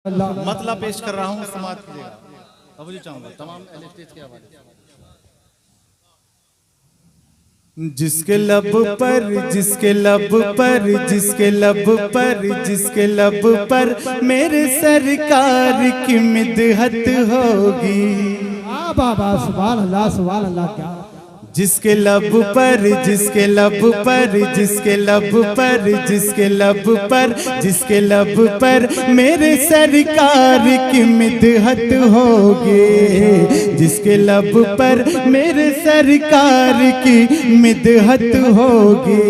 मतलब पेश कर रहा हूँ, समाज कीजिएगा। अब मुझे चाहूंगा तमाम स्टेज के हवाले से। जिसके लब पर जिसके लब पर जिसके लब पर जिसके लब पर मेरे सरकार की मिदहत होगी। बाबा सुभान अल्लाह सुभान अल्लाह। क्या जिसके लब पर जिसके लब पर जिसके लब पर जिसके लब पर जिसके लब पर मेरे सरकार की मिदहत होगी। जिसके लब पर मेरे सरकार की मिदहत होगी।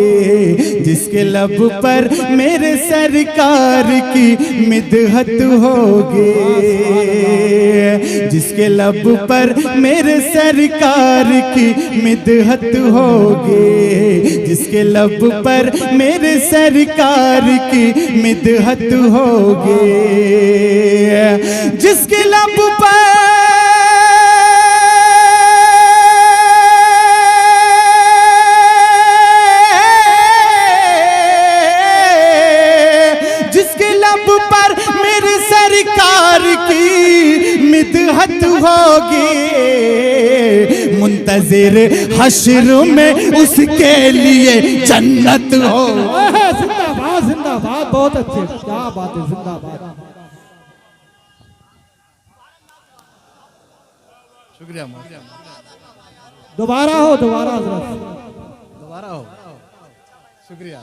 जिसके लब पर मेरे सरकार की मिदहत होगी। जिसके लब पर मेरे सरकार की मिदहत होगी। जिसके लब पर मेरे सरकार की मिदहत होगी। जिसके लब पर जिसके लब पर मेरे सरकार की मिदहत होगी। मुंतज़िर हश्र में उसके लिए जन्नत हो। जिंदाबाद जिंदाबाद, बहुत अच्छे, क्या बात है, जिंदाबाद। शुक्रिया। दोबारा हो, दोबारा हजरत, दोबारा हो। शुक्रिया।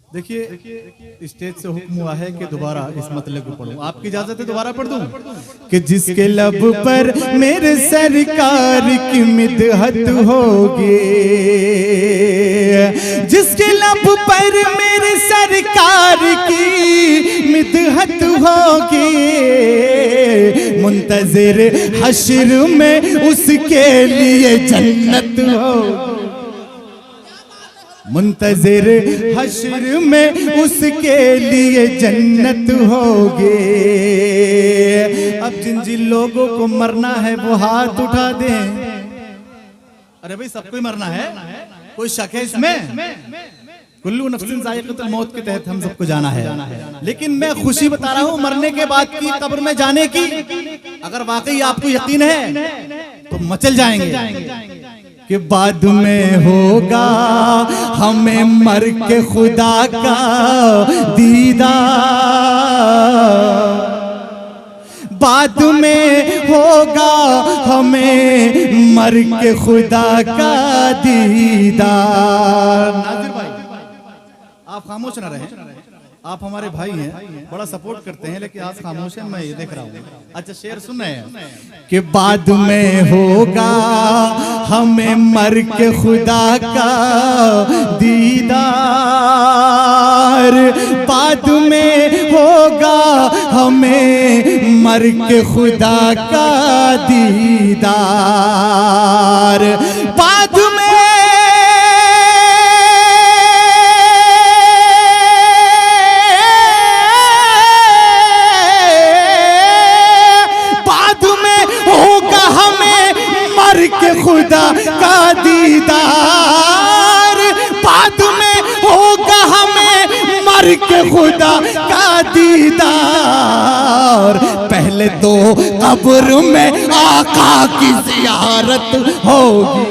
देखिए स्टेज से हुक्म हुआ है कि दोबारा इस मतलब को पढ़ूं। आपकी इजाजत है दोबारा पढ़ दूं? कि जिसके लब पर मेरे सरकार की मिदहत होगी। जिसके लब पर मेरे सरकार की मिदहत होगी। मुंतज़िर हश्र में उसके लिए जन्नत होगी। मुंतज़िर हश्र में उसके लिए जन्नत होगी। अब जिन जिन लोगों को मरना है वो हाथ उठा दें। अरे भाई सबको ही मरना है, कोई शक है इसमें? कुल्लू नफ्सिन ज़ाइक़तुल मौत के तहत हम सबको जाना है। लेकिन मैं खुशी बता रहा हूँ मरने के बाद की कब्र में जाने की। अगर वाकई आपको यकीन है तो मचल जाएंगे कि बाद में होगा हमें मर के खुदा का दीदार। बाद में होगा हमें मर के खुदा का दीदार। नाज़िर भाई आप खामोश ना रहें, आप हमारे भाई हैं, बड़ा सपोर्ट करते हैं, लेकिन आज खामोश हैं, मैं ये देख रहा हूँ। अच्छा शेर सुन रहे हैं कि बाद में होगा हमें मर के खुदा का दीदार। बाद में होगा हमें मर के खुदा का दीदार। बाद में के खुदा का दीदार। बाद में होगा हमें मर के खुदा का दीदार। पहले तो कब्र में आका की ज़ियारत होगी।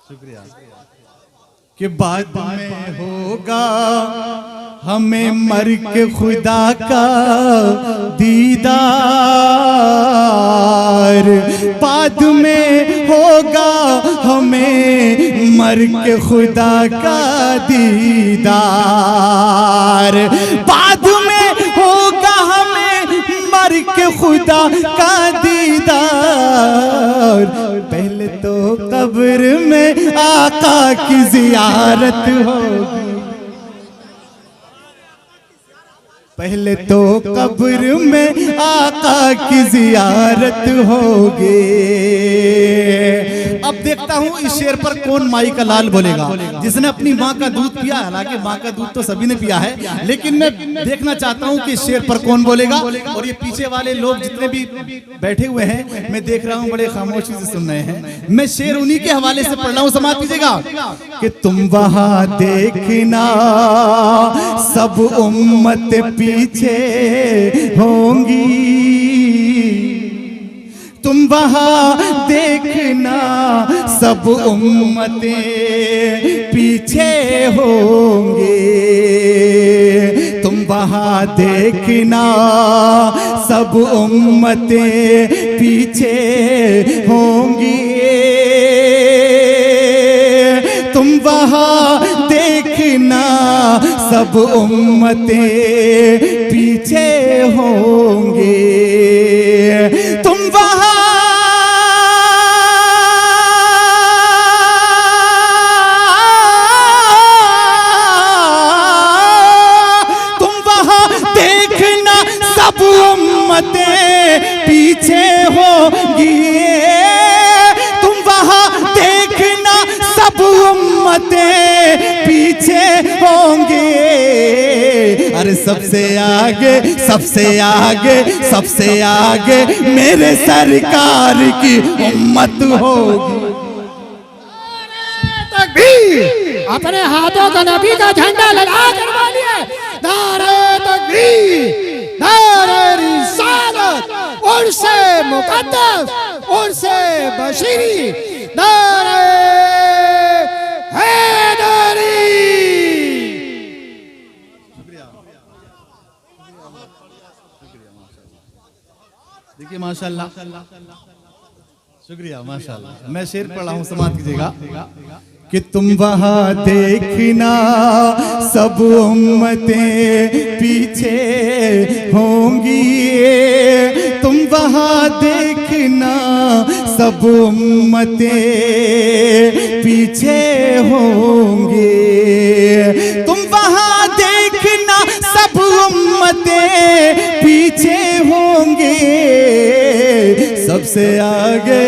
शुक्रिया। कि बाद में होगा हमें मर के खुदा का दीदार। बाद में होगा हमें मर के खुदा का दीदार। बाद में होगा हमें मर के खुदा का दीदार। पहले तो कब्र में आका की ज़ियारत होगी। पहले तो कब्र में आका की ज़ियारत होगी। अब अब देखता हूँ इस शेर पर कौन माई का लाल बोलेगा, जिसने अपनी माँ का दूध पिया। हालांकि माँ का दूध तो सभी ने पिया है, लेकिन मैं देखना चाहता हूँ कि इस शेर पर कौन बोलेगा। और ये पीछे वाले लोग जितने भी बैठे हुए हैं, मैं देख रहा हूँ बड़े खामोशी से सुन रहे हैं। मैं शेर उन्हीं के हवाले से पढ़ रहा हूँ, समाप्त कीजिएगा कि तुम वहां देखना सब उम्मत पीछे होंगी, तुम वहां देखना सब उम्मतें पीछे होंगे, तुम वहां देखना सब उम्मतें पीछे होंगी, तुम वहां देखना सब उम्मतें पीछे होंगे, तुम वहां देखना सब उम्मतें पीछे होंगी, तुम वहां देखना सब उम्मतें पीछे होंगे। अरे सबसे आगे सबसे आगे सबसे आगे मेरे सरकार की उम्मत होगी। अपने हाथों का नबी का झंडा लगा कर बोलिए, नारे तकबीर, नारे रिसालत, उर्से मुकद्दस, उर्से बशीरी, नारे हैदरी। देखिए माशाल्लाह, शुक्रिया माशाल्लाह। मैं शेर पढ़ रहा हूँ, समाप्त कीजिएगा कि तुम वहां देखना सब उम्मतें पीछे होंगी, तुम वहां देखना सब उम्मतें पीछे होंगे, तुम वहां देखना सब उम्मतें पीछे होंगे, सबसे आगे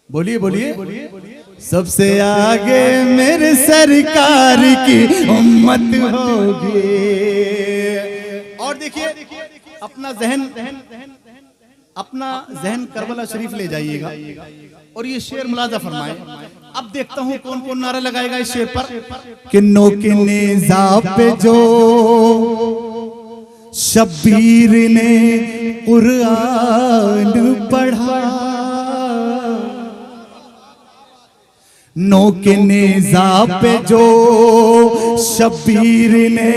बोलिए बोलिए, सबसे आगे मेरे सरकार की उम्मत होगी। और देखिए अपना जहन करबला शरीफ ले जाइएगा और ये शेर मुलाजा फरमाए। अब देखता हूँ कौन कौन नारा लगाएगा इस शेर पर। कि नोके नेज़ा पे जो शब्बीर ने कुरान पढ़ा, नोके नेज़ा पे जो शब्बीर ने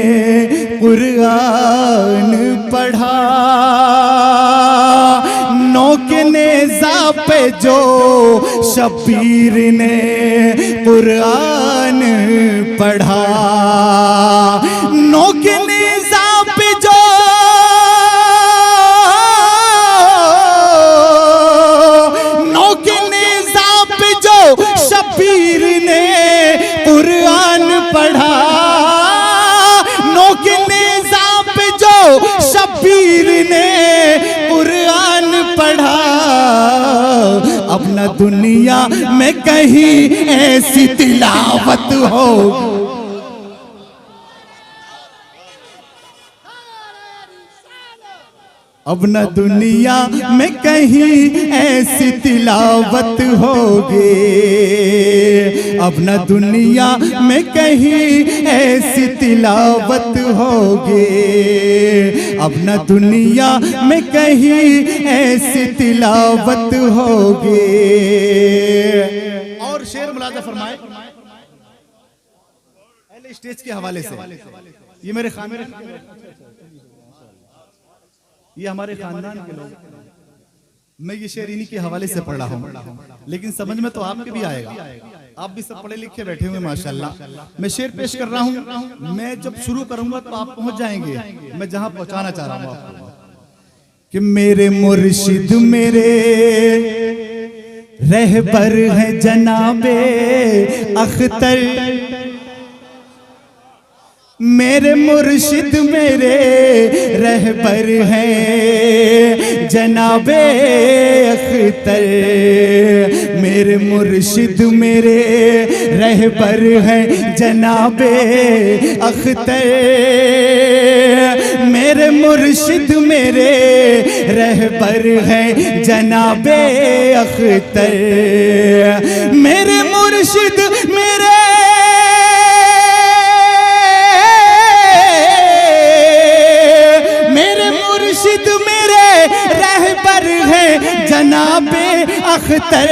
कुरान पढ़ा, नोके नेज़ा पे जो शब्बीर ने कुरान पढ़ा, नोके नेज़ा पे जो शब्बीर ने कुरान पढ़ा, नोके नेज़ा पे जो शब्बीर ने कुरान पढ़ा, अब न दुनिया में कहीं ऐसी तिलावत हो, अब न दुनिया में कहीं ऐसी तिलावत होगी, अब न दुनिया में कहीं ऐसी तिलावत होगी, अब न दुनिया में कहीं ऐसी तिलावत होगी। और शेर मुलाजा फरमाए पहले स्टेज के हवाले से। ये मेरे खानदान, ये हमारे खानदान के लोग, मैं ये शेर इन्हीं के हवाले से पढ़ रहा हूँ, लेकिन समझ में तो आपके भी आएगा, आप भी सब पढ़े लिखे बैठे हुए माशाल्लाह। मैं शेर पेश कर रहा हूँ, मैं जब शुरू करूंगा तो आप पहुंच जाएंगे मैं जहां पहुंचाना चाह रहा हूँ आपको। कि मेरे मुर्शिद मेरे रहबर है जनाबे अख्तर, मेरे मुर्शिद मेरे रहबर हैं जनाबे अख्तर। मेरे मुर्शिद मेरे रहबर हैं जनाबे अख्तर। मेरे मुर्शिद मेरे रहबर हैं जनाबे अख्तर। मेरे मुर्शिद मेरे रहबर है जनाबे अख्तर।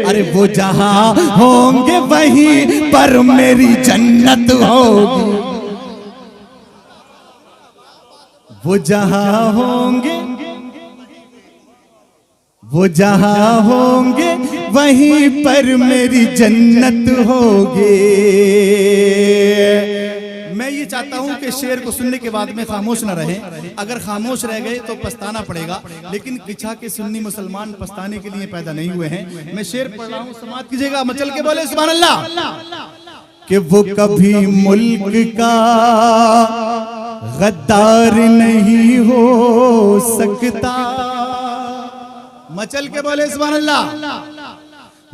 अरे वो जहां होंगे वहीं पर मेरी जन्नत होगी। वो जहां होंगे वहीं पर मेरी जन्नत होगी। मैं ये चाहता हूं कि शेर को सुनने के बाद में खामोश न रहें। अगर खामोश रह गए तो पछताना पड़ेगा, लेकिन पीछा के सुन्नी मुसलमान पछताने के लिए पैदा नहीं हुए हैं। मैं शेर पढ़ रहा हूं, समाप्त कीजिएगा। मचल के बोले सुभान अल्लाह। कि वो कभी मुल्क का गद्दार नहीं हो सकता। मचल के बोले सुभान अल्लाह।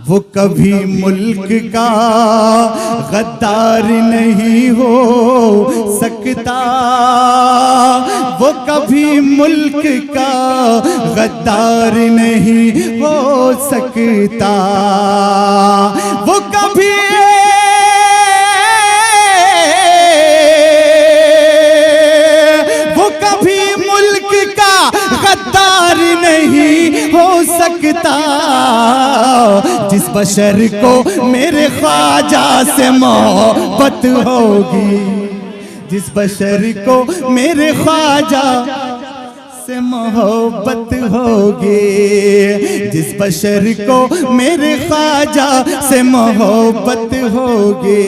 वो कभी मुल्क का गद्दार नहीं हो सकता। वो कभी मुल्क का गद्दार नहीं हो सकता। वो कभी मुल्क का गद्दार नहीं हो सकता। जिस बशर को मेरे ख्वाजा से मोहब्बत होगी। जिस बशर को मेरे ख्वाजा से मोहब्बत होगी। जिस बशर को मेरे ख्वाजा से मोहब्बत होगी।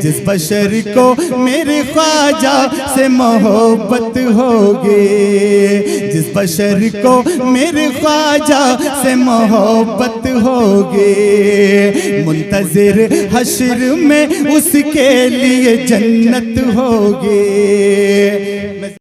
जिस बशर को मेरे ख्वाजा से मोहब्बत होगी। जिस बशर को मेरे ख्वाजा से मोहब्बत होगी। मुंतज़िर हश्र में उसके लिए जन्नत होगी।